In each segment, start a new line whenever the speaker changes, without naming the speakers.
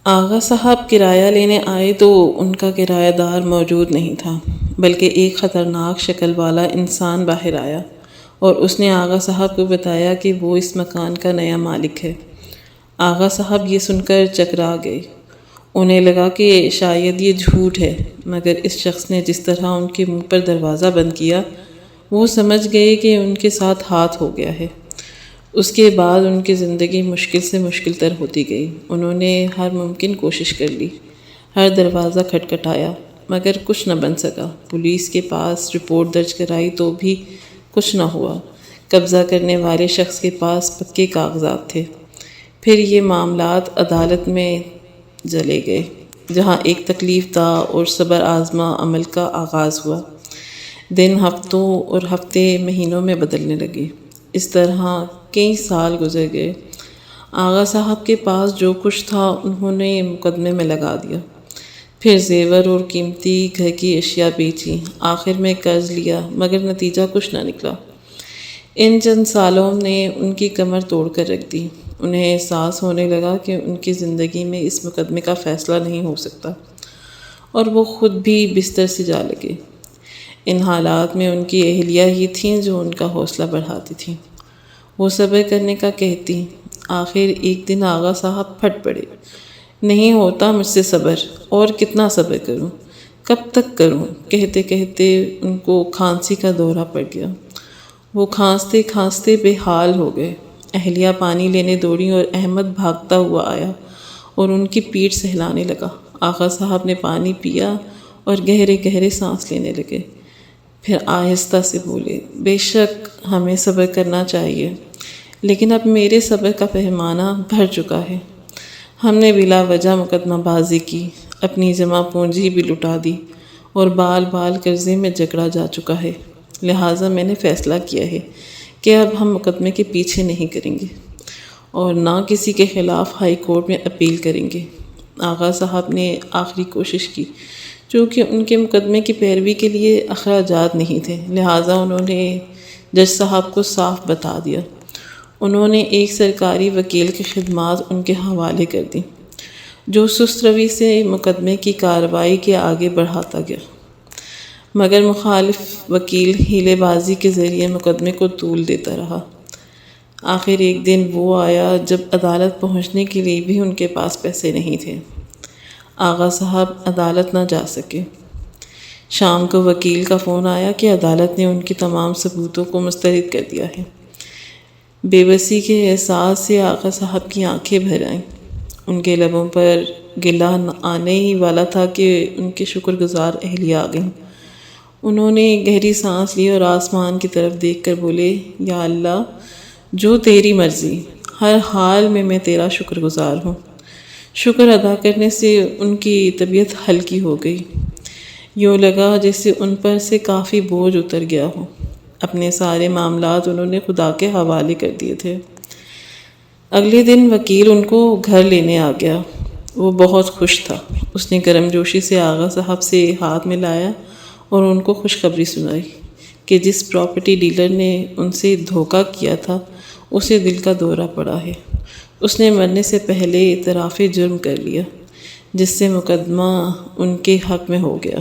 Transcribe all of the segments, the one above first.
آغا صاحب کرایہ لینے آئے تو ان کا کرایہ دار موجود نہیں تھا، بلکہ ایک خطرناک شکل والا انسان باہر آیا اور اس نے آغا صاحب کو بتایا کہ وہ اس مکان کا نیا مالک ہے۔ آغا صاحب یہ سن کر چکرا گئے۔ انہیں لگا کہ شاید یہ جھوٹ ہے، مگر اس شخص نے جس طرح ان کے منہ پر دروازہ بند کیا، وہ سمجھ گئے کہ ان کے ساتھ ہاتھ ہو گیا ہے۔ اس کے بعد ان کی زندگی مشکل سے مشکل تر ہوتی گئی۔ انہوں نے ہر ممکن کوشش کر لی، ہر دروازہ کھٹکھٹایا، مگر کچھ نہ بن سکا۔ پولیس کے پاس رپورٹ درج کرائی تو بھی کچھ نہ ہوا۔ قبضہ کرنے والے شخص کے پاس پکے کاغذات تھے۔ پھر یہ معاملات عدالت میں چلے گئے، جہاں ایک تکلیف دہ اور صبر آزما عمل کا آغاز ہوا۔ دن ہفتوں اور ہفتے مہینوں میں بدلنے لگے۔ اس طرح کئی سال گزر گئے۔ آغا صاحب کے پاس جو کچھ تھا انہوں نے مقدمے میں لگا دیا۔ پھر زیور اور قیمتی گھر کی اشیاء بیچی، آخر میں قرض لیا، مگر نتیجہ کچھ نہ نکلا۔ ان چند سالوں نے ان کی کمر توڑ کر رکھ دی۔ انہیں احساس ہونے لگا کہ ان کی زندگی میں اس مقدمے کا فیصلہ نہیں ہو سکتا، اور وہ خود بھی بستر سے جا لگے۔ ان حالات میں ان کی اہلیہ ہی تھیں جو ان کا حوصلہ بڑھاتی تھیں، وہ صبر کرنے کا کہتی۔ آخر ایک دن آغا صاحب پھٹ پڑے، نہیں ہوتا مجھ سے صبر، اور کتنا صبر کروں، کب تک کروں؟ کہتے کہتے ان کو کھانسی کا دورہ پڑ گیا۔ وہ کھانستے کھانستے بے حال ہو گئے۔ اہلیہ پانی لینے دوڑی اور احمد بھاگتا ہوا آیا اور ان کی پیٹھ سہلانے لگا۔ آغا صاحب نے پانی پیا اور گہرے گہرے سانس لینے لگے، پھر آہستہ سے بولے، بے شک ہمیں صبر کرنا چاہیے، لیکن اب میرے صبر کا پیمانہ بھر چکا ہے۔ ہم نے بلا وجہ مقدمہ بازی کی، اپنی جمع پونجی بھی لٹا دی اور بال بال قرضے میں جکڑا جا چکا ہے۔ لہٰذا میں نے فیصلہ کیا ہے کہ اب ہم مقدمے کے پیچھے نہیں کریں گے اور نہ کسی کے خلاف ہائی کورٹ میں اپیل کریں گے۔ آغا صاحب نے آخری کوشش کی۔ چونکہ ان کے مقدمے کی پیروی کے لیے اخراجات نہیں تھے، لہٰذا انہوں نے جج صاحب کو صاف بتا دیا۔ انہوں نے ایک سرکاری وکیل کی خدمات ان کے حوالے کر دیں، جو سست روی سے مقدمے کی کارروائی کے آگے بڑھاتا گیا، مگر مخالف وکیل ہیلے بازی کے ذریعے مقدمے کو طول دیتا رہا۔ آخر ایک دن وہ آیا جب عدالت پہنچنے کے لیے بھی ان کے پاس پیسے نہیں تھے۔ آغا صاحب عدالت نہ جا سکے۔ شام کو وکیل کا فون آیا کہ عدالت نے ان کی تمام ثبوتوں کو مسترد کر دیا ہے۔ بے بسی کے احساس سے آغا صاحب کی آنکھیں بھر آئیں۔ ان کے لبوں پر گلہ آنے ہی والا تھا کہ ان کے شکر گزار اہلیہ آ گئیں۔ انہوں نے گہری سانس لی اور آسمان کی طرف دیکھ کر بولے، یا اللہ، جو تیری مرضی، ہر حال میں تیرا شکر گزار ہوں۔ شکر ادا کرنے سے ان کی طبیعت ہلکی ہو گئی۔ یوں لگا جیسے ان پر سے کافی بوجھ اتر گیا ہو۔ اپنے سارے معاملات انہوں نے خدا کے حوالے کر دیے تھے۔ اگلے دن وکیل ان کو گھر لینے آ گیا۔ وہ بہت خوش تھا۔ اس نے گرم جوشی سے آغا صاحب سے ہاتھ ملایا اور ان کو خوشخبری سنائی کہ جس پراپرٹی ڈیلر نے ان سے دھوکہ کیا تھا اسے دل کا دورہ پڑا ہے۔ اس نے مرنے سے پہلے اعتراف جرم کر لیا، جس سے مقدمہ ان کے حق میں ہو گیا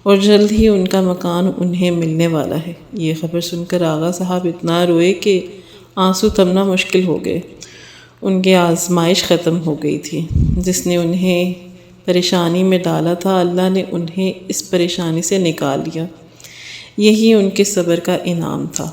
اور جلد ہی ان کا مکان انہیں ملنے والا ہے۔ یہ خبر سن کر آغا صاحب اتنا روئے کہ آنسو تھمنا مشکل ہو گئے۔ ان کی آزمائش ختم ہو گئی تھی۔ جس نے انہیں پریشانی میں ڈالا تھا، اللہ نے انہیں اس پریشانی سے نکال لیا۔ یہی ان کے صبر کا انعام تھا۔